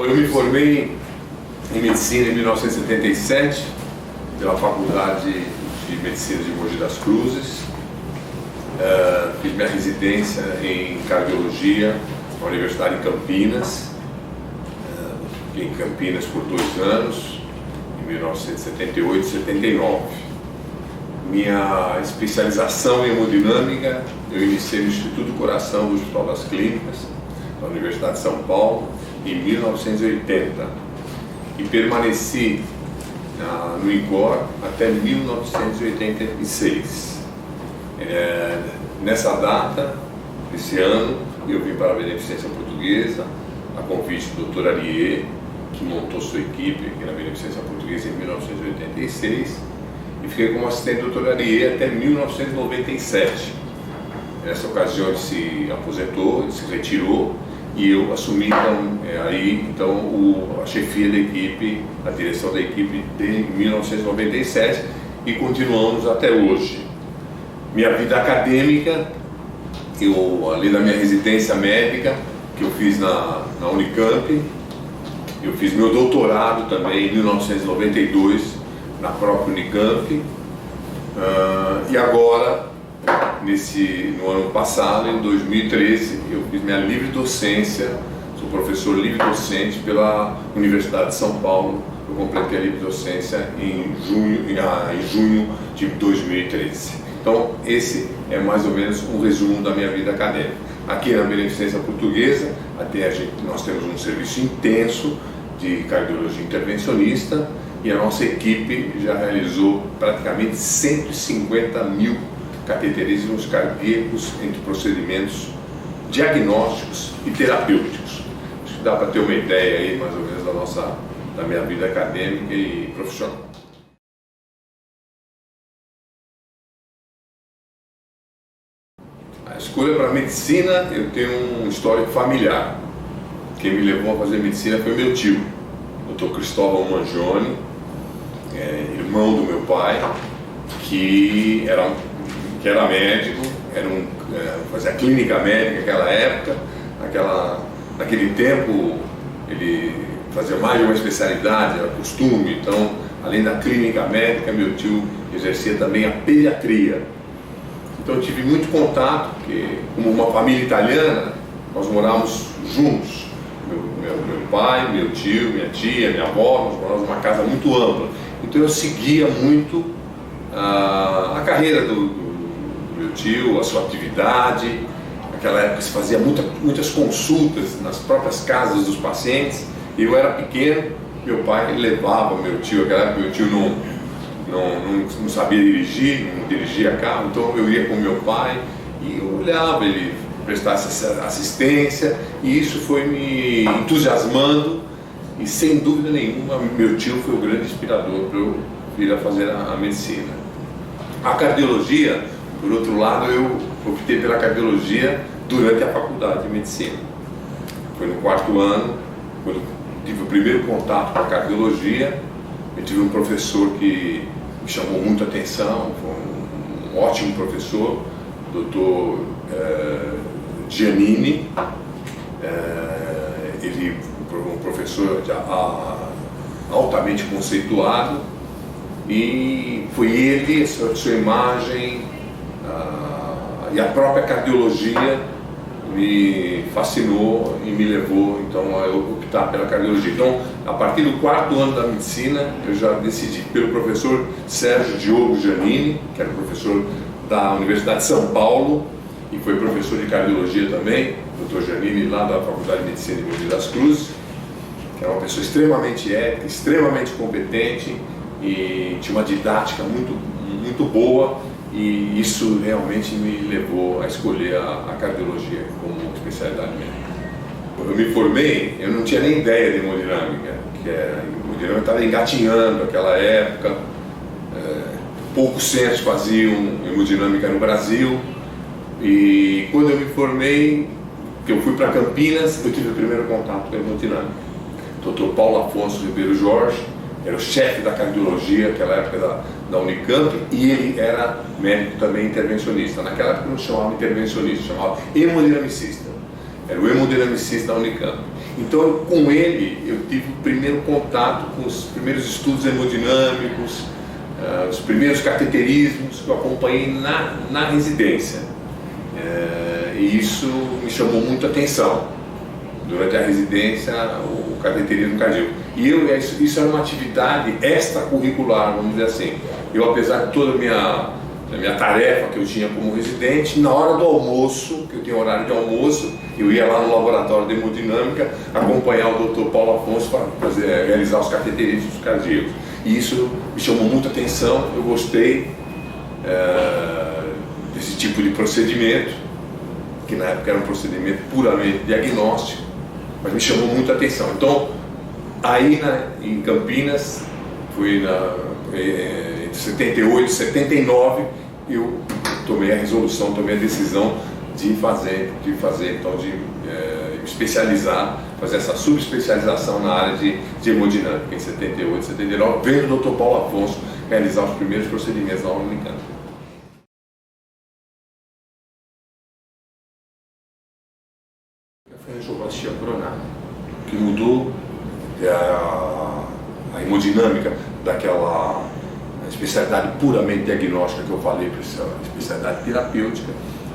Eu me formei em Medicina em 1977 pela Faculdade de Medicina de Mogi das Cruzes. Fiz minha residência em Cardiologia na Universidade de Campinas. Fiquei em Campinas por 2 anos, em 1978 e 79. Minha especialização em hemodinâmica eu iniciei no Instituto do Coração do Hospital das Clínicas, da Universidade de São Paulo, em 1980. E permaneci no INCOR até 1986. Nessa data, esse ano, eu vim para a Beneficência Portuguesa, a convite do Dr. Ariê, que montou sua equipe aqui na Beneficência Portuguesa em 1986, e fiquei como assistente do Dr. Ariê até 1997. Nessa ocasião ele se aposentou, ele se retirou, e eu assumi a chefia da equipe, a direção da equipe de 1997, e continuamos até hoje. Minha vida acadêmica, além da minha residência médica, que eu fiz na Unicamp, eu fiz meu doutorado também em 1992, na própria Unicamp, e agora, no ano passado, em 2013, eu fiz minha livre docência, sou professor livre docente pela Universidade de São Paulo. Eu completei a livre docência em junho de 2013. Então, esse é mais ou menos um resumo da minha vida acadêmica. Aqui na Beneficência Portuguesa, nós temos um serviço intenso de cardiologia intervencionista, e a nossa equipe já realizou praticamente 150 mil cateterismos cardíacos entre procedimentos diagnósticos e terapêuticos. Acho que dá para ter uma ideia aí, mais ou menos, da minha vida acadêmica e profissional. A escolha para medicina, eu tenho um histórico familiar. Quem me levou a fazer medicina foi meu tio, Dr. Cristóvão Mangione, irmão do meu pai, que era médico, fazia clínica médica naquela época. Naquele tempo ele fazia mais de uma especialidade, era costume. Então, além da clínica médica, meu tio exercia também a pediatria. Então eu tive muito contato, porque como uma família italiana, nós morávamos juntos. Meu pai, meu tio, minha tia, minha avó, nós morávamos numa casa muito ampla. Então eu seguia muito a carreira do meu tio, a sua atividade. Naquela época se fazia muitas consultas nas próprias casas dos pacientes. Eu era pequeno, meu pai levava meu tio. Naquela época meu tio não sabia dirigir, não dirigia carro, então eu ia com meu pai e eu olhava ele prestar essa assistência, e isso foi me entusiasmando, e sem dúvida nenhuma meu tio foi o grande inspirador para eu vir a fazer a medicina. A cardiologia, por outro lado, eu optei pela cardiologia durante a faculdade de medicina. Foi no 4º ano, quando tive o primeiro contato com a cardiologia. Eu tive um professor que me chamou muito a atenção, foi um ótimo professor, Dr. Giannini. Ele um professor altamente conceituado, e foi ele, sua imagem e a própria cardiologia me fascinou e me levou então a optar pela cardiologia. Então, a partir do 4º ano da medicina, eu já decidi pelo professor Sérgio Diogo Giannini, que era professor da Universidade de São Paulo e foi professor de cardiologia também, Dr. Giannini, lá da Faculdade de Medicina de Mogi das Cruzes, que era uma pessoa extremamente ética, extremamente competente, e tinha uma didática muito boa, e isso realmente me levou a escolher a cardiologia como especialidade médica. Quando eu me formei, eu não tinha nem ideia de hemodinâmica, que a hemodinâmica estava engatinhando naquela época, poucos centros faziam hemodinâmica no Brasil, e quando eu me formei, que eu fui para Campinas, eu tive o primeiro contato com a hemodinâmica. Dr. Paulo Afonso Ribeiro Jorge era o chefe da cardiologia naquela época da Unicamp, e ele era médico também intervencionista. Naquela época não chamava intervencionista, chamava hemodinamicista. Era o hemodinamicista da Unicamp. Então, com ele, eu tive o primeiro contato com os primeiros estudos hemodinâmicos, os primeiros cateterismos que eu acompanhei na residência. E isso me chamou muito a atenção. Durante a residência, o cateterismo cardíaco. E isso era uma atividade extracurricular, vamos dizer assim. Eu, apesar de toda a minha tarefa que eu tinha como residente, na hora do almoço, que eu tinha horário de almoço, eu ia lá no laboratório de hemodinâmica acompanhar o Dr. Paulo Afonso para realizar os cateterismos cardíacos. E isso me chamou muita atenção, eu gostei desse tipo de procedimento, que na época era um procedimento puramente diagnóstico, mas me chamou muita atenção. Então, aí em Campinas, foi entre 78 e 79, eu tomei a decisão de especializar, fazer essa subespecialização na área de hemodinâmica, em 78 e 79, vendo o Dr. Paulo Afonso realizar os primeiros procedimentos na Unicamp. Foi a angioplastia coronária, que mudou a hemodinâmica daquela especialidade puramente diagnóstica que eu falei para essa especialidade terapêutica.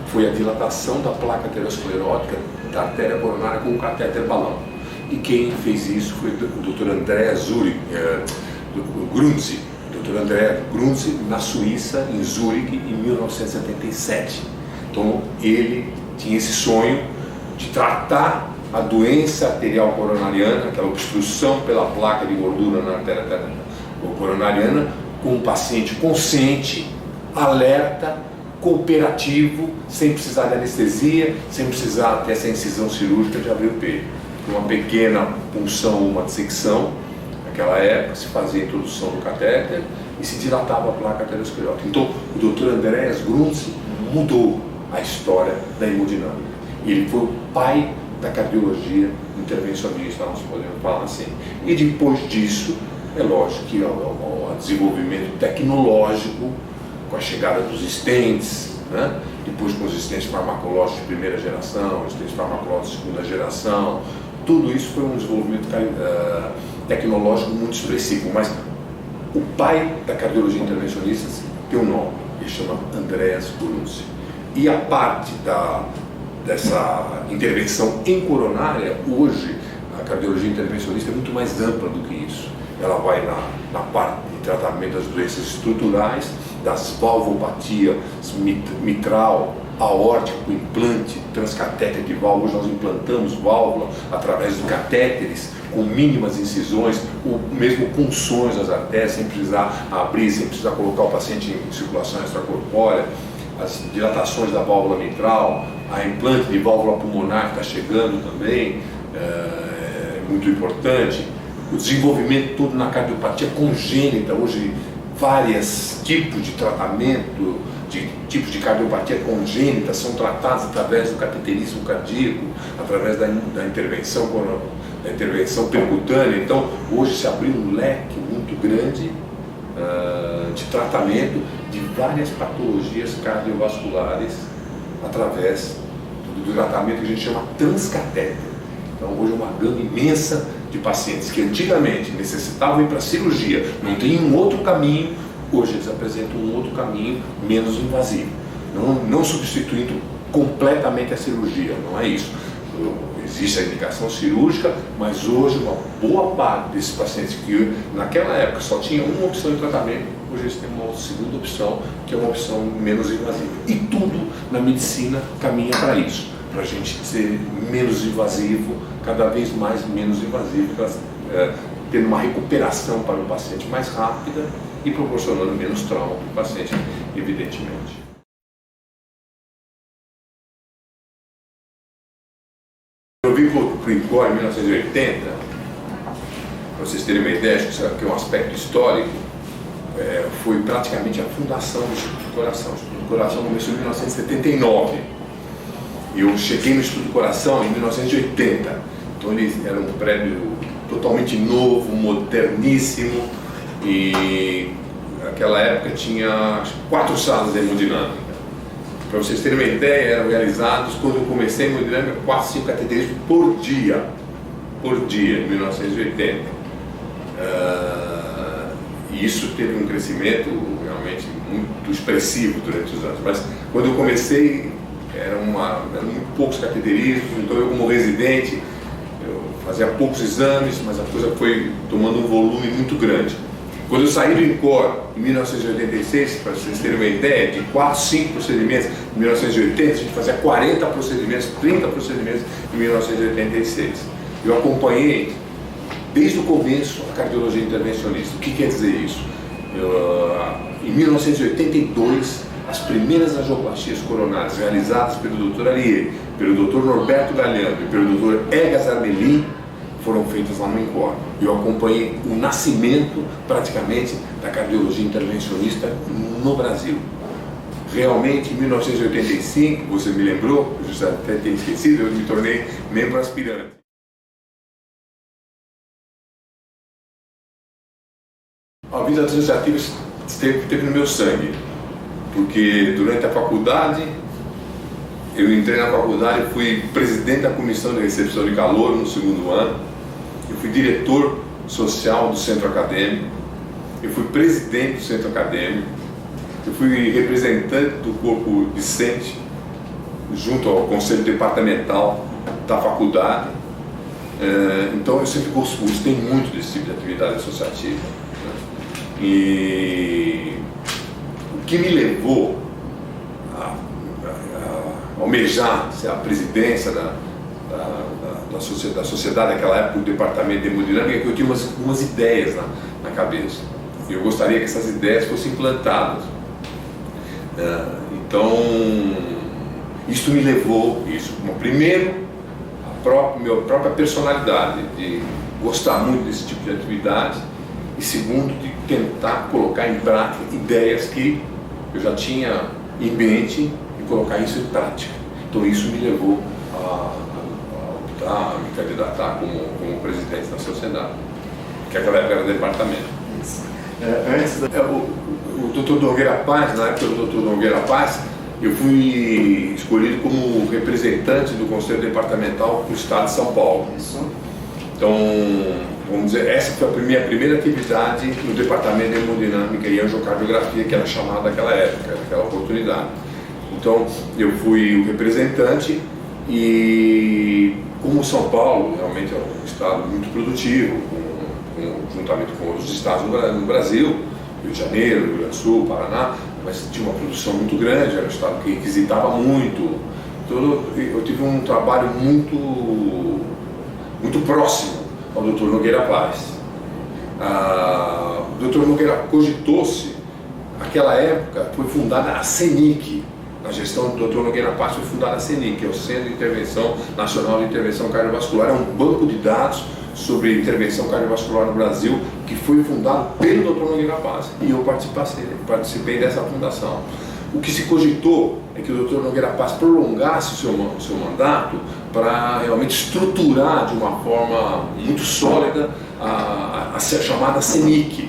Foi a dilatação da placa aterosclerótica da artéria coronária com o catéter balão. E quem fez isso foi o Dr. André Grunzi, Dr. André Grunzi, na Suíça, em Zurique, em 1977. Então ele tinha esse sonho de tratar a doença arterial coronariana, aquela obstrução pela placa de gordura na artéria coronariana, com um paciente consciente, alerta, cooperativo, sem precisar de anestesia, sem precisar ter essa incisão cirúrgica de abrir o peito. Uma pequena punção, uma dissecção, naquela época se fazia a introdução do catéter e se dilatava a placa aterosclerótica. Então o Dr. Andreas Grunzi mudou a história da hemodinâmica. Ele foi o pai da cardiologia intervencionista, nós podemos falar assim. E depois disso, é lógico que o desenvolvimento tecnológico, com a chegada dos stents, né? Depois com os stents farmacológicos de primeira geração, os stents farmacológicos de segunda geração, tudo isso foi um desenvolvimento tecnológico muito expressivo. Mas o pai da cardiologia intervencionista tem um nome, ele chama Andreas Grunzi. E a parte dessa intervenção em coronária, hoje a cardiologia intervencionista é muito mais ampla do que isso. Ela vai na parte de tratamento das doenças estruturais, das valvopatias mitral, aórtica, com implante, transcatéter de válvula. Hoje nós implantamos válvula através de catéteres com mínimas incisões, ou mesmo punções das artérias, sem precisar abrir, sem precisar colocar o paciente em circulação extracorpórea. As dilatações da válvula mitral, a implante de válvula pulmonar que está chegando também, é muito importante. O desenvolvimento todo na cardiopatia congênita, hoje vários tipos de tratamento, de tipos de cardiopatia congênita são tratados através do cateterismo cardíaco, através da intervenção percutânea. Então hoje se abriu um leque muito grande de tratamento de várias patologias cardiovasculares através do tratamento que a gente chama transcatéter. Então hoje é uma gama imensa de pacientes que antigamente necessitavam ir para a cirurgia, não tem um outro caminho, hoje eles apresentam um outro caminho menos invasivo, não substituindo completamente a cirurgia, não é isso. Existe a indicação cirúrgica, mas hoje uma boa parte desses pacientes que naquela época só tinha uma opção de tratamento, hoje eles têm uma segunda opção, que é uma opção menos invasiva. E tudo na medicina caminha para isso, para a gente ser menos invasivo, cada vez mais menos invasivo, tendo uma recuperação para o paciente mais rápida e proporcionando menos trauma para o paciente, evidentemente. Eu vim para o INCOR em 1980, para vocês terem uma ideia, acho que é um aspecto histórico, foi praticamente a fundação do Instituto do Coração. O Instituto do Coração começou em 1979. Eu cheguei no Instituto do Coração em 1980, então ele era um prédio totalmente novo, moderníssimo, e naquela época tinha 4 salas de hemodinâmica. Para vocês terem uma ideia, eram realizados, quando eu comecei a hemodinâmica, 4, 5 cateterismos por dia. por dia, em 1980. E isso teve um crescimento realmente muito expressivo durante os anos. Mas quando eu comecei, eram muito poucos cateterismos, então eu, como residente, eu fazia poucos exames, mas a coisa foi tomando um volume muito grande. Quando eu saí do INCOR em 1986, para vocês terem uma ideia, de 4, 5 procedimentos em 1980, a gente fazia 40 procedimentos, 30 procedimentos em 1986. Eu acompanhei desde o começo a cardiologia intervencionista. O que quer dizer isso? Em 1982, as primeiras angioplastias coronárias realizadas pelo Dr. Arier, pelo Dr. Norberto Galhando e pelo Dr. Egas Armelin foram feitas lá no INCOR. Eu acompanhei o nascimento, praticamente, da cardiologia intervencionista no Brasil. Realmente, em 1985, você me lembrou, eu já até tinha esquecido, eu me tornei membro aspirante. A vida associativa esteve no meu sangue, porque durante a faculdade, eu entrei na faculdade e fui presidente da comissão de recepção de calor no segundo ano, eu fui diretor social do centro acadêmico, eu fui presidente do centro acadêmico, eu fui representante do corpo discente junto ao conselho departamental da faculdade. Então eu sempre gostei muito desse tipo de atividade associativa. E o que me levou a almejar a presidência da sociedade naquela época, o departamento de hemodinâmica, é que eu tinha umas ideias na cabeça. E eu gostaria que essas ideias fossem implantadas. Então, isso me levou, primeiro, minha própria personalidade, de gostar muito desse tipo de atividade, e segundo, de tentar colocar em prática ideias que eu já tinha em mente e colocar isso em prática. Então isso me levou a me candidatar como presidente da sociedade, que naquela época era departamento. O Dr. Nogueira Paz, na época do Dr. Nogueira Paz, eu fui escolhido como representante do Conselho Departamental do Estado de São Paulo. Então, vamos dizer, essa foi a minha primeira atividade no departamento de hemodinâmica e angiocardiografia, que era chamado naquela época, naquela oportunidade. Então, eu fui o representante e, como São Paulo realmente é um estado muito produtivo, juntamente com outros estados no Brasil, Rio de Janeiro, Rio Grande do Sul, Paraná, mas tinha uma produção muito grande, era um estado que requisitava muito. Então, eu tive um trabalho muito próximo ao Dr. Nogueira Paz. O Dr. Nogueira cogitou-se, naquela época foi fundada a CENIC, na gestão do Dr. Nogueira Paz foi fundada a CENIC, que é o Centro de Intervenção Nacional de Intervenção Cardiovascular, é um banco de dados sobre intervenção cardiovascular no Brasil, que foi fundado pelo Dr. Nogueira Paz, e eu participei dessa fundação. O que se cogitou é que o Dr. Nogueira Paz prolongasse o seu mandato para realmente estruturar de uma forma muito sólida a ser chamada CENIC.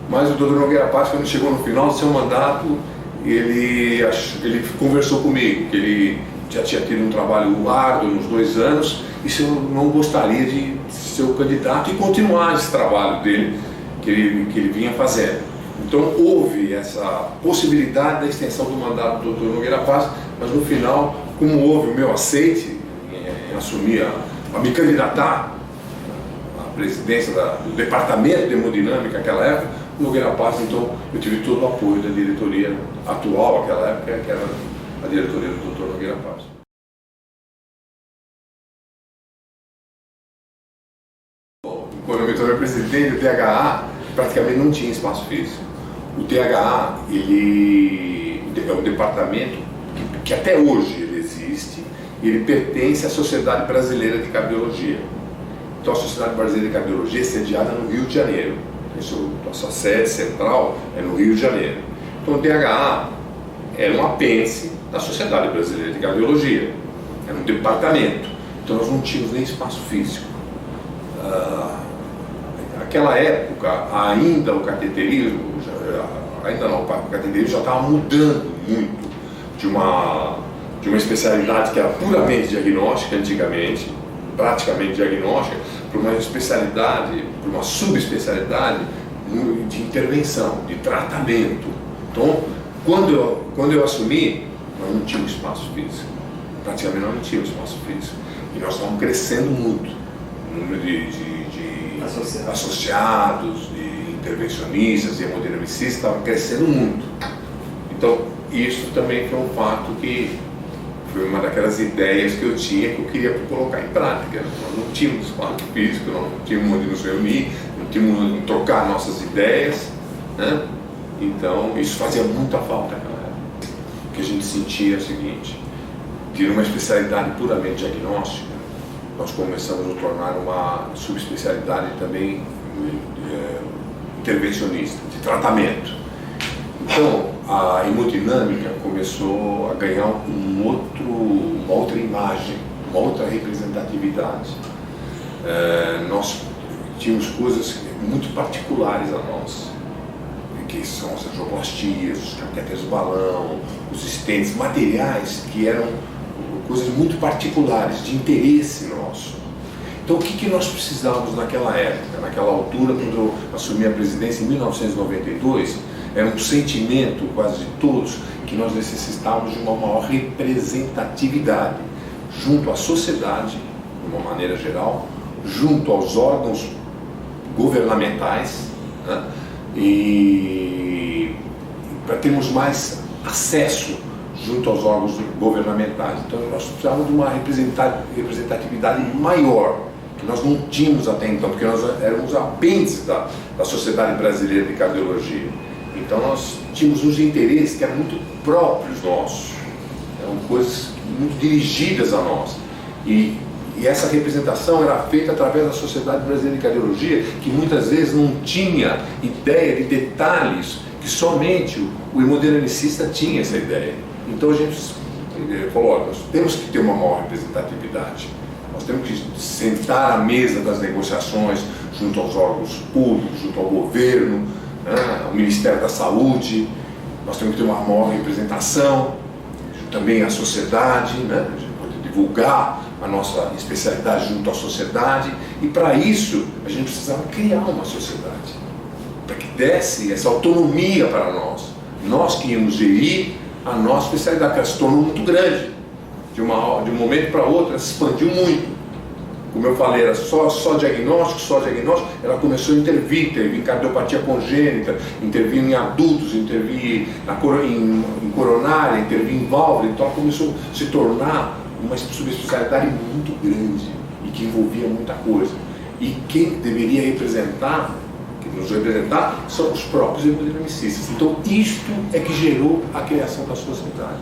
Mas o Dr. Nogueira Paz, quando chegou no final do seu mandato, ele conversou comigo, que ele já tinha tido um trabalho árduo nos 2 anos, e se eu não gostaria de ser o candidato e continuar esse trabalho dele, que ele vinha fazendo. Então houve essa possibilidade da extensão do mandato do Dr. Nogueira Paz, mas no final, como houve o meu aceite em assumir, a me candidatar à presidência do departamento de hemodinâmica naquela época, o Nogueira Paz, então eu tive todo o apoio da diretoria atual naquela época, que era a diretoria do Dr. Nogueira Paz. Quando eu me tornei presidente, o THA praticamente não tinha espaço físico. O THA, ele é um departamento que até hoje ele existe, e ele pertence à Sociedade Brasileira de Cardiologia. Então a Sociedade Brasileira de Cardiologia é sediada no Rio de Janeiro. A sua sede central é no Rio de Janeiro. Então o THA era um apêndice da Sociedade Brasileira de Cardiologia. Era um departamento. Então nós não tínhamos nem espaço físico. Naquela época, ainda o cateterismo, o cateterismo já estava mudando muito de uma especialidade que era puramente diagnóstica antigamente, praticamente diagnóstica, para uma especialidade, para uma subespecialidade de intervenção, de tratamento. Então, quando eu assumi, nós não tínhamos espaço físico. Praticamente nós não tínhamos espaço físico. E nós estávamos crescendo muito. O número de associados, de intervencionistas e hemodinamicistas estava crescendo muito. Então, isso também foi um fato que foi uma daquelas ideias que eu tinha que eu queria colocar em prática. Nós não tínhamos espaço físico, nós não tínhamos onde nos reunir, não tínhamos onde trocar nossas ideias, né? Então, isso fazia muita falta naquela época. O que a gente sentia é o seguinte: que numa especialidade puramente diagnóstica, nós começamos a tornar uma subespecialidade também intervencionista, de tratamento. Então, a hemodinâmica começou a ganhar uma outra imagem, uma outra representatividade. Nós tínhamos coisas muito particulares a nós, que são as angioplastias, os catéteres balão, os stents, materiais que eram coisas muito particulares, de interesse nosso. Então, o que nós precisávamos naquela época, naquela altura, quando eu assumi a presidência em 1992, era um sentimento quase de todos que nós necessitávamos de uma maior representatividade junto à sociedade, de uma maneira geral, junto aos órgãos governamentais, né? E para termos mais acesso junto aos órgãos governamentais. Então nós precisávamos de uma representatividade maior, que nós não tínhamos até então, porque nós éramos apêndices da Sociedade Brasileira de Cardiologia. Então nós tínhamos uns interesses que eram muito próprios nossos, eram coisas muito dirigidas a nós. E essa representação era feita através da Sociedade Brasileira de Cardiologia, que muitas vezes não tinha ideia de detalhes que somente o hemodinamicista tinha essa ideia. Então a gente falou: olha, nós temos que ter uma maior representatividade, nós temos que sentar à mesa das negociações junto aos órgãos públicos, junto ao governo, né, ao Ministério da Saúde, nós temos que ter uma maior representação, também a sociedade, né, a gente pode divulgar a nossa especialidade junto à sociedade, e para isso a gente precisava criar uma sociedade, para que desse essa autonomia para nós. Nós que íamos gerir a nossa especialidade, que ela se tornou muito grande, de um momento para outro, ela se expandiu muito. Como eu falei, era só diagnóstico, ela começou a intervir em cardiopatia congênita, intervir em adultos, intervir em coronária, intervir em válvula. Então ela começou a se tornar uma subespecialidade muito grande e que envolvia muita coisa. E quem deveria representar, que nos representar, são os próprios hemodinamicistas. Então isto é que gerou a criação da sociedade.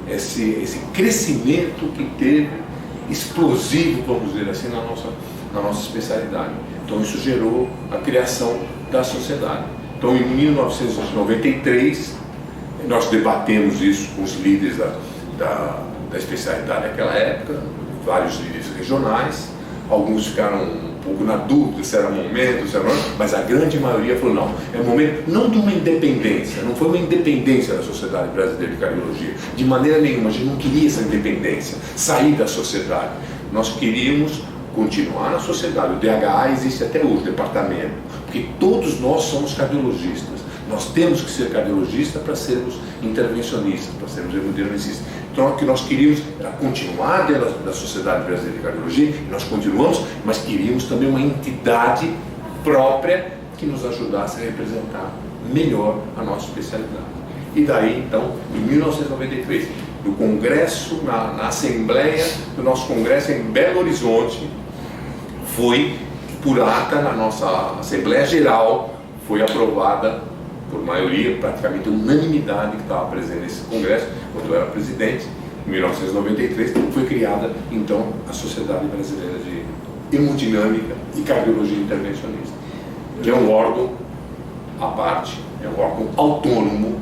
Esse crescimento que teve, explosivo, vamos dizer assim, na nossa especialidade. Então isso gerou a criação da sociedade. Então em 1993, nós debatemos isso com os líderes da especialidade naquela época, vários líderes regionais. Alguns ficaram um pouco na dúvida se era momento, mas a grande maioria falou: não, é momento não de uma independência, não foi uma independência da Sociedade Brasileira de Cardiologia, de maneira nenhuma. A gente não queria essa independência, sair da sociedade. Nós queríamos continuar na sociedade. O DHA existe até hoje, o departamento, porque todos nós somos cardiologistas. Nós temos que ser cardiologistas para sermos intervencionistas, para sermos hemodinamicistas. Então o que nós queríamos era continuar dentro da Sociedade Brasileira de Cardiologia, e nós continuamos, mas queríamos também uma entidade própria que nos ajudasse a representar melhor a nossa especialidade. E daí, então, em 1993, no congresso, na assembleia do nosso congresso em Belo Horizonte, foi, por ata, na nossa Assembleia Geral, foi aprovada por maioria, praticamente unanimidade, que estava presente nesse congresso, quando eu era presidente, em 1993, foi criada, então, a Sociedade Brasileira de Hemodinâmica e Cardiologia Intervencionista, que é um órgão à parte, é um órgão autônomo,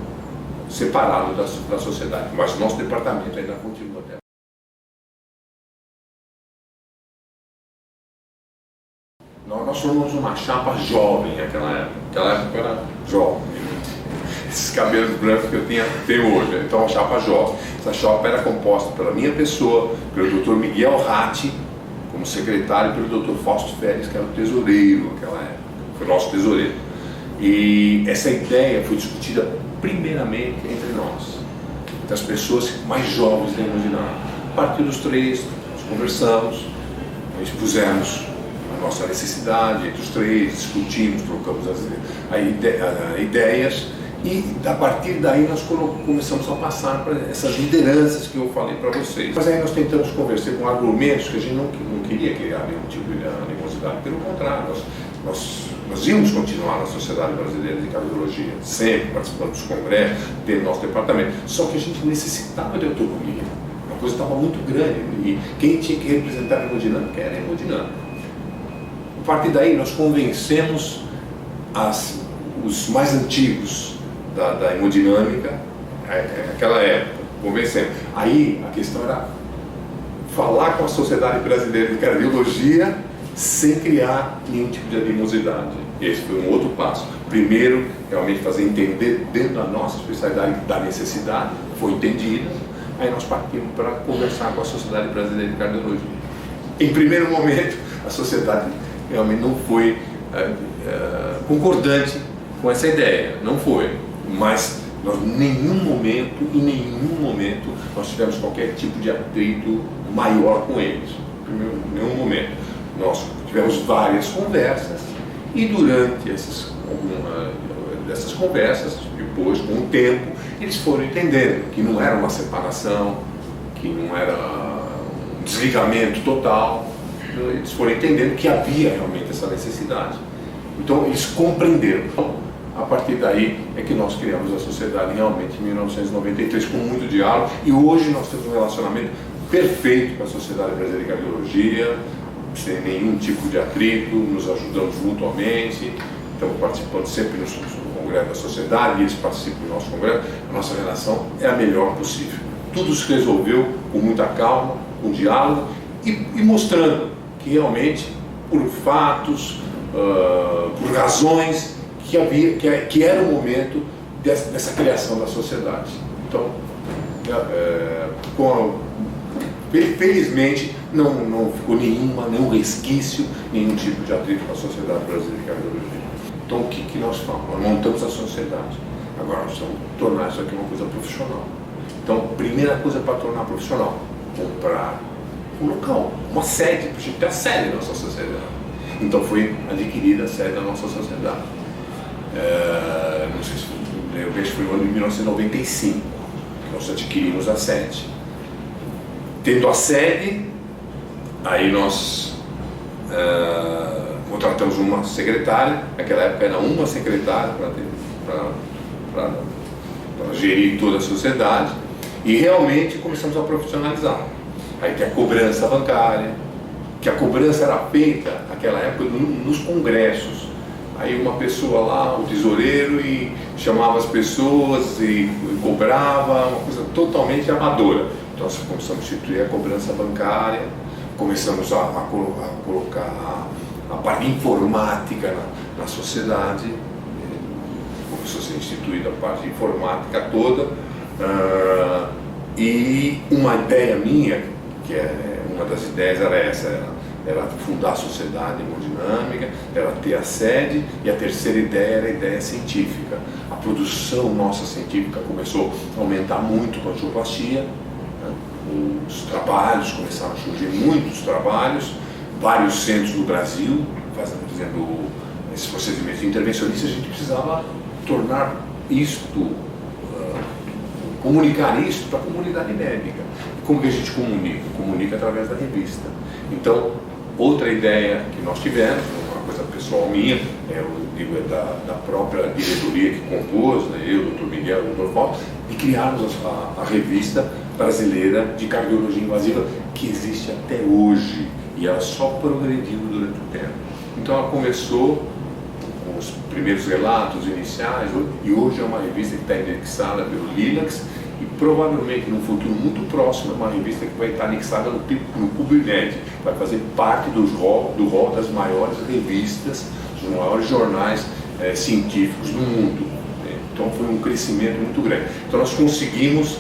separado da sociedade, mas nosso departamento ainda continua até. Nós formamos uma chapa jovem naquela época. Naquela época eu era jovem. Esses cabelos brancos que eu tenho hoje. Então, uma chapa jovem. Essa chapa era composta pela minha pessoa, pelo Dr. Miguel Ratti, como como secretário pelo Dr. Fausto Félix, que era o tesoureiro naquela época, foi nosso tesoureiro. E essa ideia foi discutida primeiramente entre nós, entre as pessoas mais jovens da hemodinâmica. A partir dos três, nós conversamos, nós expusemos a nossa necessidade entre os três, discutimos, trocamos as ideias, e a partir daí nós começamos a passar para essas lideranças que eu falei para vocês. Mas aí nós tentamos conversar com argumentos que a gente não queria criar nenhum tipo de animosidade, pelo contrário, nós íamos continuar na Sociedade Brasileira de Cardiologia, sempre participando dos congressos, tendo nosso departamento, só que a gente necessitava de autonomia, a coisa estava muito grande, e quem tinha que representar a hemodinâmica era a hemodinâmica. A partir daí nós convencemos os mais antigos da hemodinâmica, naquela época, convencemos. Aí a questão era falar com a Sociedade Brasileira de Cardiologia sem criar nenhum tipo de animosidade. Esse foi um outro passo. Primeiro, realmente fazer entender dentro da nossa especialidade da necessidade, foi entendida, aí nós partimos para conversar com a Sociedade Brasileira de Cardiologia. Em primeiro momento, a sociedade realmente não foi concordante com essa ideia, não foi, mas nós em nenhum momento nós tivemos qualquer tipo de atrito maior com eles, em nenhum momento. Nós tivemos várias conversas e durante essas conversas, depois, com o tempo, eles foram entendendo que não era uma separação, que não era um desligamento total, eles foram entendendo que havia realmente essa necessidade. Então eles compreenderam. A partir daí é que nós criamos a sociedade realmente em 1993 com muito diálogo, e hoje nós temos um relacionamento perfeito com a Sociedade Brasileira de Cardiologia, sem nenhum tipo de atrito, nos ajudamos mutuamente, estamos participando sempre no congresso da sociedade, e eles participam do nosso congresso. A nossa relação é a melhor possível. Tudo se resolveu com muita calma, com diálogo e mostrando que realmente, por fatos, por razões, que era o momento dessa criação da sociedade. Então, felizmente, não ficou nenhum resquício, nenhum tipo de atrito com a Sociedade Brasileira de Cardiologia. Então, o que nós falamos? Nós montamos a sociedade. Agora nós vamos tornar isso aqui uma coisa profissional. Então, primeira coisa para tornar profissional, comprar um local, uma sede, para a gente ter a sede da nossa sociedade. Então foi adquirida a sede da nossa sociedade. Não sei se eu vejo que foi no ano de 1995 que nós adquirimos a sede. Tendo a sede, aí nós contratamos uma secretária, naquela época era uma secretária para gerir toda a sociedade, e realmente começamos a profissionalizar. Aí tem a cobrança bancária, que a cobrança era feita naquela época nos congressos. Aí uma pessoa lá, o tesoureiro, e chamava as pessoas e cobrava, uma coisa totalmente amadora. Então nós começamos a instituir a cobrança bancária, começamos a colocar a parte informática na sociedade, começou a ser instituída a parte informática toda, e uma ideia minha, que uma das ideias era essa, era fundar a sociedade hemodinâmica, era ter a sede, e a terceira ideia era a ideia científica. A produção nossa científica começou a aumentar muito com a angioplastia, né? Os trabalhos, começaram a surgir muitos trabalhos, vários centros no Brasil fazendo esses procedimentos intervencionistas. A gente precisava tornar isto, comunicar isso para a comunidade médica. E como que a gente comunica? Comunica através da revista. Então, outra ideia que nós tivemos, uma coisa pessoal minha, da própria diretoria que compôs, né, eu, o Dr. Miguel, o Dr. Fausto, de criarmos a revista brasileira de cardiologia invasiva, que existe até hoje, e ela só progrediu durante o tempo. Então ela começou com os primeiros relatos iniciais, e hoje é uma revista que está indexada pelo Lilacs, e provavelmente num futuro muito próximo é uma revista que vai estar anexada no PubMed, vai fazer parte do rol das maiores revistas, dos maiores jornais científicos do mundo. Então foi um crescimento muito grande. Então nós conseguimos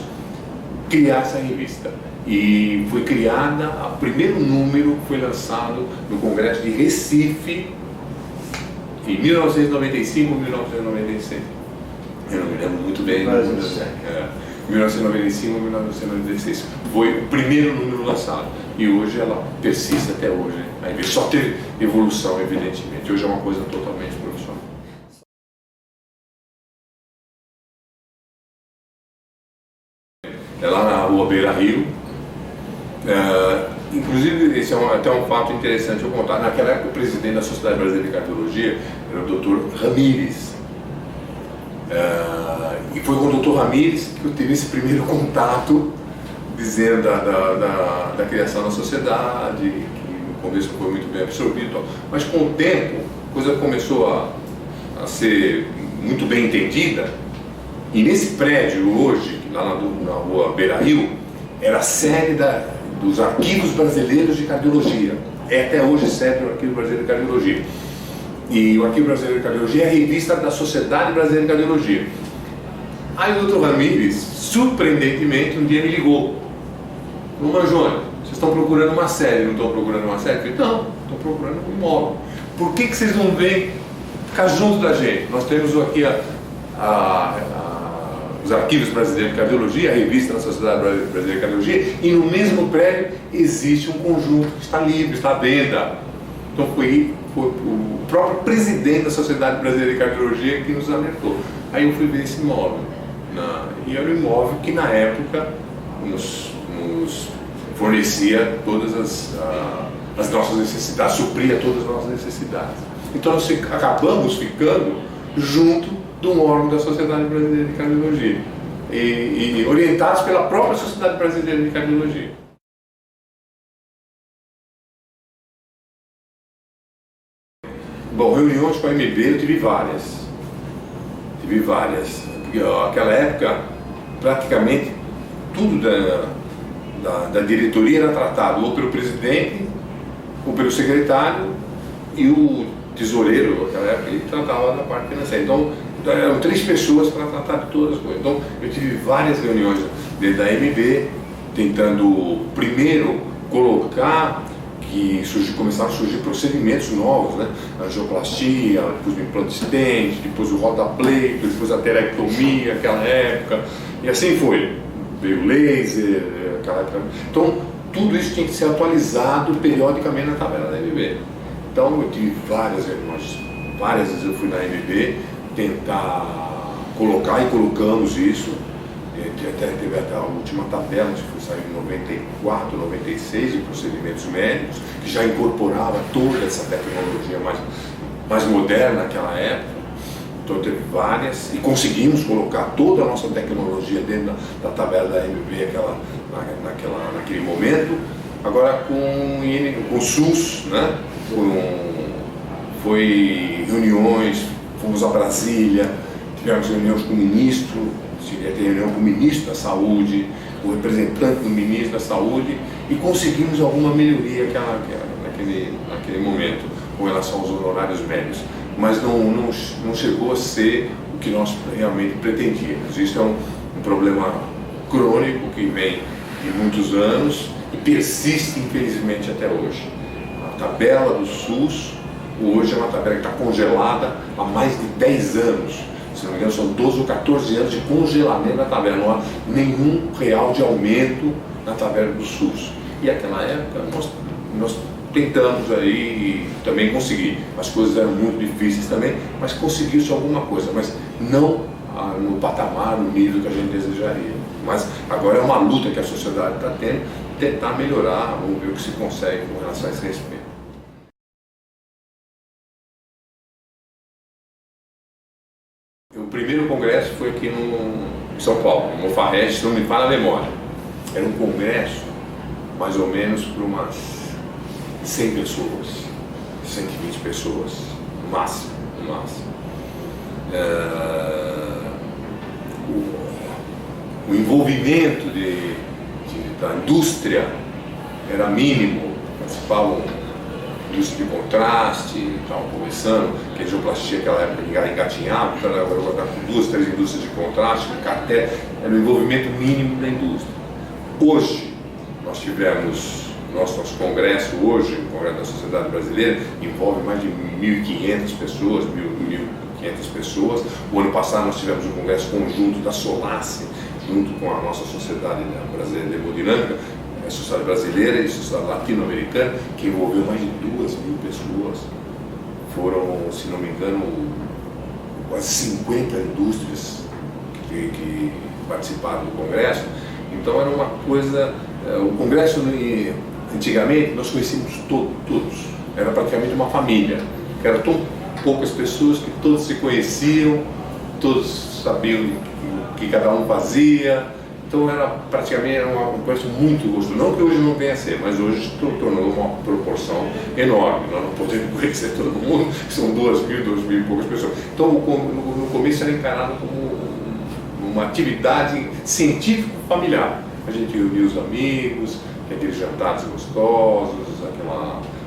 criar essa revista. e foi criada, o primeiro número foi lançado no Congresso de Recife em 1995 ou 1996. Eu não me lembro muito bem. 1995 ou 1996 foi o primeiro número lançado e hoje ela persiste até hoje. Aí só teve evolução, evidentemente. Hoje é uma coisa totalmente profissional. É lá na Rua Beira-Rio. Inclusive, esse é até um fato interessante eu contar. Naquela época, o presidente da Sociedade Brasileira de Cardiologia era o Dr. Ramírez. E foi com o Dr. Ramírez que eu tive esse primeiro contato, dizendo da criação da sociedade, que no começo foi muito bem absorvido, mas com o tempo a coisa começou a ser muito bem entendida. E nesse prédio hoje, lá na Rua Beira-Rio, era a sede dos Arquivos Brasileiros de Cardiologia. É até hoje sede do Arquivo Brasileiro de Cardiologia. E o Arquivo Brasileiro de Cardiologia é a revista da Sociedade Brasileira de Cardiologia. Aí o Dr. Ramírez, surpreendentemente, um dia me ligou. Falou: Mangione, vocês estão procurando uma sede, não estão procurando uma sede? Eu falei: não, estou procurando um imóvel. Por que vocês não vêm ficar junto da gente? Nós temos aqui os Arquivos Brasileiros de Cardiologia, a revista da Sociedade Brasileira de Cardiologia, e no mesmo prédio existe um conjunto que está livre, está à venda. Então foi o próprio presidente da Sociedade Brasileira de Cardiologia que nos alertou. Aí eu fui ver esse imóvel. E era um imóvel que na época nos fornecia todas as nossas necessidades, supria todas as nossas necessidades. Então nós acabamos ficando junto de um órgão da Sociedade Brasileira de Cardiologia e orientados pela própria Sociedade Brasileira de Cardiologia. Bom, reuniões com a MB eu tive várias. Porque naquela época, praticamente tudo da diretoria era tratado ou pelo presidente, ou pelo secretário, e o tesoureiro, naquela época, ele tratava da parte financeira. Então, eram 3 pessoas para tratar de todas as coisas. Então, eu tive várias reuniões dentro da MB, tentando primeiro colocar que começaram a surgir procedimentos novos, né? Angioplastia, depois o implante de dente, depois o rotapleito, depois a terectomia, naquela época, e assim foi. Veio o laser, aquela época. Então, tudo isso tinha que ser atualizado periodicamente na tabela da MB. Então, eu tive várias reuniões, várias vezes eu fui na MB tentar colocar e colocamos isso. Teve até a última tabela, que saiu em 94, 96, de procedimentos médicos, que já incorporava toda essa tecnologia mais moderna naquela época. Então teve várias, e conseguimos colocar toda a nossa tecnologia dentro da tabela da MB naquele momento. Agora com o SUS, né? Foi reuniões, fomos a Brasília, tivemos reuniões com o ministro, cheguei a ter reunião com o ministro da Saúde, o representante do ministro da Saúde, e conseguimos alguma melhoria naquele momento com relação aos honorários médicos, mas não chegou a ser o que nós realmente pretendíamos. Isso é um problema crônico que vem de muitos anos e persiste, infelizmente, até hoje. A tabela do SUS hoje é uma tabela que está congelada há mais de 10 anos. Se não me engano, são 12 ou 14 anos de congelamento na tabela, não há nenhum real de aumento na tabela do SUS. E naquela época nós tentamos aí e também conseguir. As coisas eram muito difíceis também, mas conseguiu-se alguma coisa, mas não no patamar, no nível que a gente desejaria. Mas agora é uma luta que a sociedade está tendo, tentar melhorar, vamos ver o que se consegue com relação a esse respeito. O primeiro congresso foi aqui em São Paulo, no Mofarrete, se não me falha a memória. Era um congresso, mais ou menos, para umas 100 pessoas, 120 pessoas, no máximo. O envolvimento da indústria era mínimo, participavam indústria de contraste, estavam começando, que a angioplastia naquela época engatinhava, então agora estava com 2, 3 indústrias de contraste, com cateter, era o envolvimento mínimo da indústria. Hoje, nós tivemos nosso congresso hoje, o Congresso da Sociedade Brasileira, envolve mais de 1.500 pessoas, 1.500 pessoas. O ano passado nós tivemos um congresso conjunto da Solace, junto com a nossa Sociedade Brasileira de Hemodinâmica, a Sociedade Brasileira e a Sociedade Latino-Americana, que envolveu mais de 2.000 pessoas. Foram, se não me engano, quase 50 indústrias que participaram do congresso. Então era uma coisa, o congresso antigamente nós conhecíamos todos, era praticamente uma família, que eram tão poucas pessoas que todos se conheciam, todos sabiam o que cada um fazia. Então era praticamente um congresso muito gostoso. Não que hoje não venha a ser, mas hoje tornou uma proporção enorme. Nós não podemos conhecer todo mundo, são 2.000 e poucas pessoas. Então no começo era encarado como uma atividade científico-familiar. A gente reunia os amigos, aqueles jantares gostosos,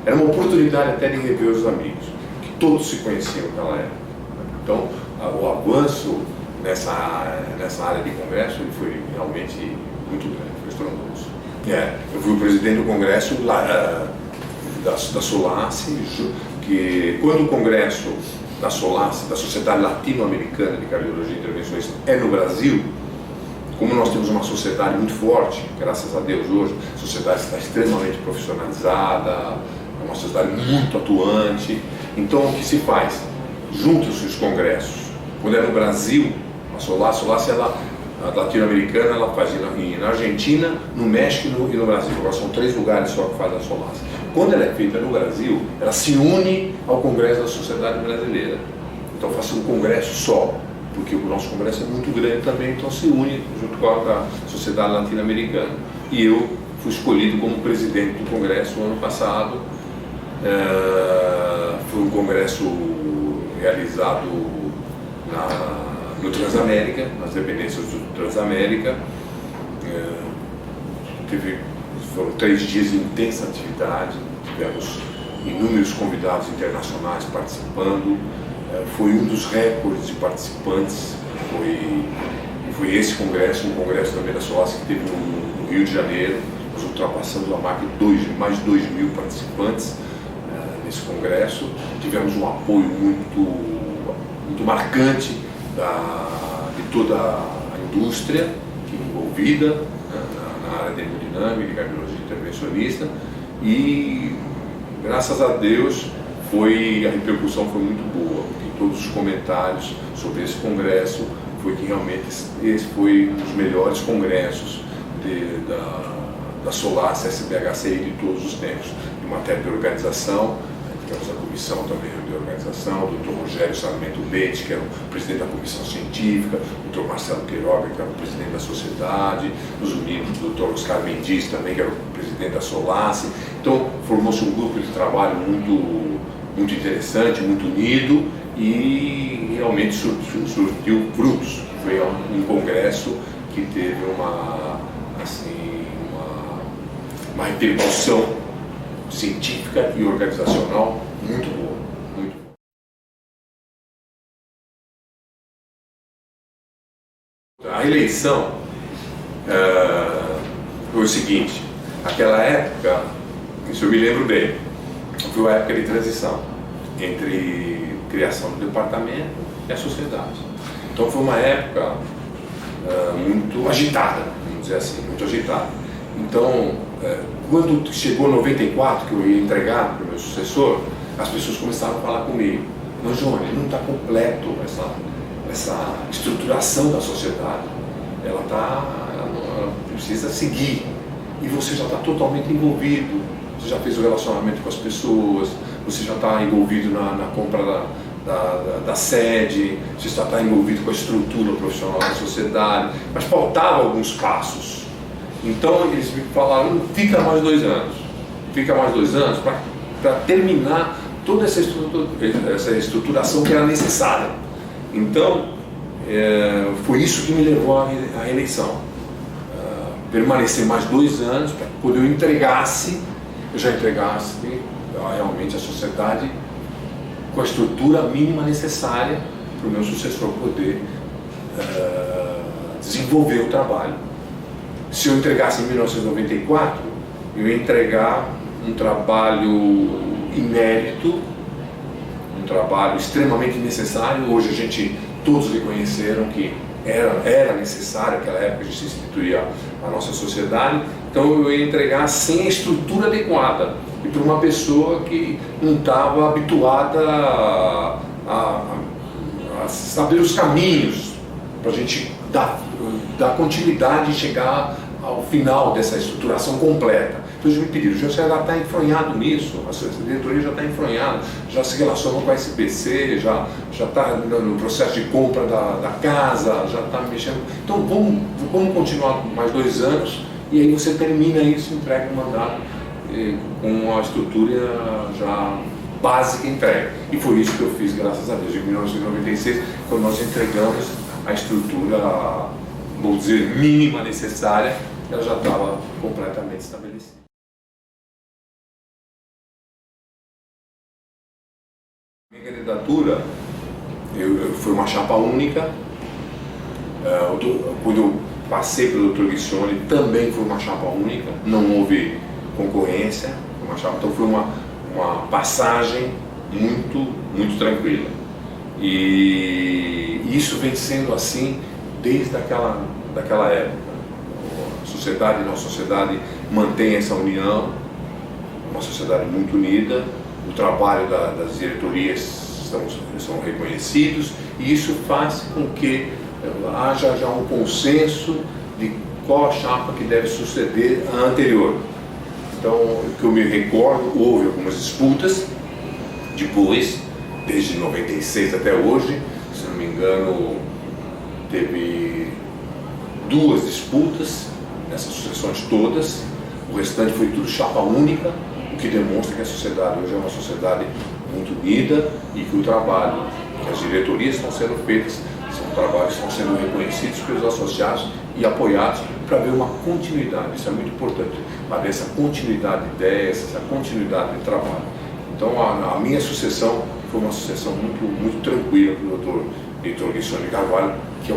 era uma oportunidade até de rever os amigos, que todos se conheciam naquela época. Então o avanço nessa área de congresso ele foi realmente muito grande, foi estrondoso. Eu fui o presidente do congresso da Solace, que quando o congresso da Solace, da Sociedade Latino-Americana de Cardiologia e Intervenções, é no Brasil, como nós temos uma sociedade muito forte, graças a Deus hoje, a sociedade está extremamente profissionalizada, é uma sociedade muito atuante. Então o que se faz? Juntam-se os congressos. Quando é no Brasil, a Solace, a latino-americana, ela faz na Argentina, no México e no Brasil. Agora são 3 lugares só que faz a Solace. Quando ela é feita no Brasil, ela se une ao Congresso da Sociedade Brasileira. Então faz um congresso só, porque o nosso congresso é muito grande também, então se une junto com a Sociedade Latino-Americana. E eu fui escolhido como presidente do congresso no ano passado. Foi um congresso realizado no Transamérica, nas dependências do Transamérica. Foram 3 dias de intensa atividade, tivemos inúmeros convidados internacionais participando. Foi um dos recordes de participantes, foi esse congresso, um congresso também da Solace que teve no Rio de Janeiro. Nós ultrapassamos a marca de mais de 2.000 participantes nesse congresso. Tivemos um apoio muito marcante de toda a indústria envolvida na área de hemodinâmica, de cardiologia intervencionista, e graças a Deus a repercussão foi muito boa, porque todos os comentários sobre esse congresso foi que realmente esse foi um dos melhores congressos da Solace SBHCI de todos os tempos, em matéria de organização. Tivemos a comissão também de organização, o Dr. Rogério Sarmento Leite, que era o presidente da comissão científica, o Dr. Marcelo Queiroga, que era o presidente da sociedade, nos unimos o Dr. Oscar Mendes também, que era o presidente da Solace. Então formou-se um grupo de trabalho muito interessante, muito unido, e realmente surtiu frutos. Foi um congresso que teve uma repercussão científica e organizacional muito boa. A eleição foi o seguinte: aquela época, isso eu me lembro bem, foi uma época de transição entre criação do departamento e a sociedade. Então foi uma época muito agitada, vamos dizer assim, muito agitada. Então, quando chegou 94, que eu ia entregar para o meu sucessor, as pessoas começaram a falar comigo: mas João, não está completo essa estruturação da sociedade, ela precisa seguir, e você já está totalmente envolvido, você já fez o relacionamento com as pessoas, você já está envolvido na compra da sede, você já está envolvido com a estrutura profissional da sociedade, mas faltavam alguns passos. Então eles me falaram: fica mais 2 anos para terminar toda essa estruturação que era necessária. Então foi isso que me levou à eleição, permanecer mais 2 anos para que quando eu já entregasse realmente a sociedade com a estrutura mínima necessária para o meu sucessor poder desenvolver o trabalho. Se eu entregasse em 1994, eu ia entregar um trabalho inédito, um trabalho extremamente necessário. Hoje todos reconheceram que era necessário, naquela época a gente instituía a nossa sociedade. Então eu ia entregar sem a estrutura adequada e para uma pessoa que não estava habituada a saber os caminhos para a gente dar continuidade e chegar ao final dessa estruturação completa. Então eles me pediram, você já está enfronhado nisso, a diretoria já está enfronhada, já se relacionou com a SBC, já está no processo de compra da casa, já está mexendo. Então vamos continuar mais 2 anos e aí você termina isso, entrega o mandato com a estrutura já básica entregue. E foi isso que eu fiz, graças a Deus. Em 1996, quando nós entregamos a estrutura, vamos dizer, mínima necessária, ela já estava completamente estabelecida. Minha candidatura, eu fui uma chapa única. Quando eu passei pelo Dr. Guiccioni, também foi uma chapa única, não houve concorrência, então foi uma passagem muito tranquila. E isso vem sendo assim desde daquela época. Nossa sociedade mantém essa união, uma sociedade muito unida, o trabalho das diretorias são reconhecidos e isso faz com que haja já um consenso de qual a chapa que deve suceder a anterior. Então, o que eu me recordo, houve algumas disputas, depois, desde 96 até hoje, se não me engano, teve 2 disputas nessas sucessões todas, o restante foi tudo chapa única, o que demonstra que a sociedade hoje é uma sociedade muito unida e que o trabalho, que as diretorias estão sendo feitas, são trabalhos que estão sendo reconhecidos pelos associados e apoiados para ver uma continuidade. Isso é muito importante, para ver essa continuidade de ideias, essa continuidade de trabalho. Então a minha sucessão foi uma sucessão muito tranquila para o Dr. Guiccioni Carvalho, que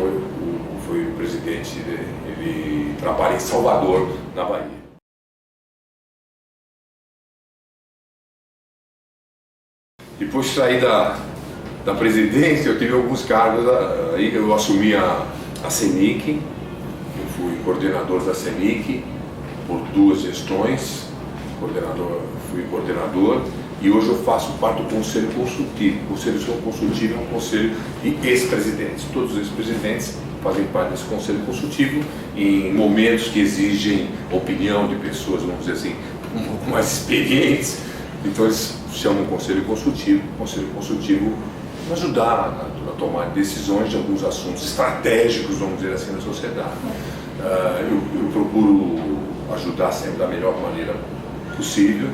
foi o presidente, ele trabalha em Salvador, na Bahia. Depois de sair da presidência, eu tive alguns cargos, aí eu assumi a CENIC, eu fui coordenador da CENIC por 2 gestões, fui coordenador, e hoje eu faço parte do Conselho Consultivo. O Conselho Consultivo é um conselho de ex-presidentes. Todos os ex-presidentes fazem parte desse Conselho Consultivo em momentos que exigem opinião de pessoas, vamos dizer assim, um pouco mais experientes. Então eles chamam o Conselho Consultivo para ajudar a tomar decisões de alguns assuntos estratégicos, vamos dizer assim, na sociedade. Eu procuro ajudar sempre da melhor maneira possível,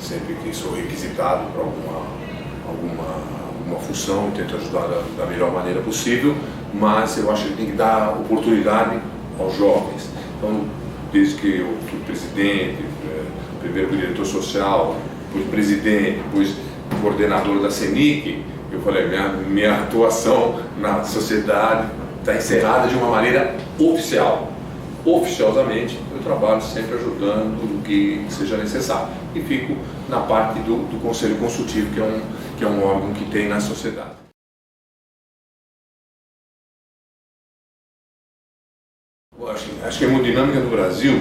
sempre que sou requisitado para alguma função, eu tento ajudar da melhor maneira possível, mas eu acho que tem que dar oportunidade aos jovens. Então, desde que eu fui presidente, primeiro diretor social, depois presidente, depois coordenador da CENIC, eu falei, minha atuação na sociedade está encerrada de uma maneira oficial. Oficiosamente, eu trabalho sempre ajudando o que seja necessário. E fico na parte do Conselho Consultivo, que é um órgão que tem na sociedade. Eu acho que a hemodinâmica no Brasil,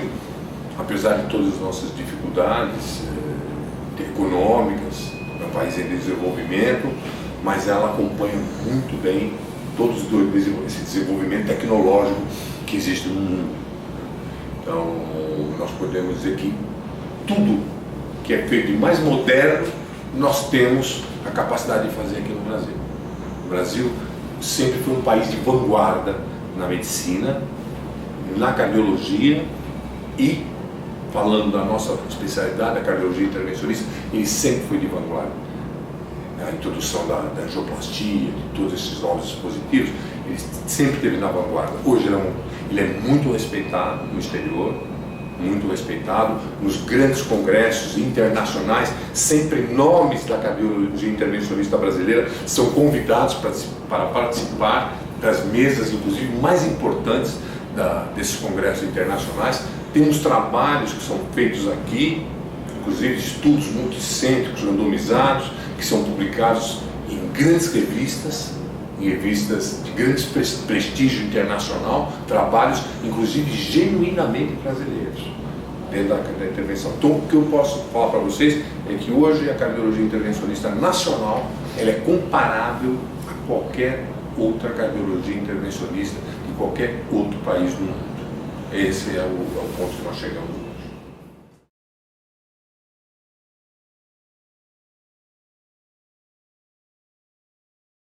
apesar de todas as nossas dificuldades econômicas, é um país em desenvolvimento, mas ela acompanha muito bem todo esse desenvolvimento tecnológico que existe no mundo. Então, nós podemos dizer que tudo que é feito de mais moderno, nós temos a capacidade de fazer aqui no Brasil. O Brasil sempre foi um país de vanguarda na medicina, na cardiologia e, falando da nossa especialidade, a cardiologia intervencionista, ele sempre foi de vanguarda. A introdução da angioplastia, de todos esses novos dispositivos, ele sempre esteve na vanguarda. Hoje ele é muito respeitado no exterior, muito respeitado nos grandes congressos internacionais. Sempre nomes da cardiologia intervencionista brasileira são convidados para participar das mesas, inclusive mais importantes desses congressos internacionais, Temos trabalhos que são feitos aqui, inclusive estudos multicêntricos randomizados, que são publicados em grandes revistas, em revistas de grande prestígio internacional, trabalhos inclusive genuinamente brasileiros dentro da intervenção. Então, o que eu posso falar para vocês é que hoje a cardiologia intervencionista nacional ela é comparável a qualquer outra cardiologia intervencionista de qualquer outro país do mundo. Esse é o ponto que nós chegamos.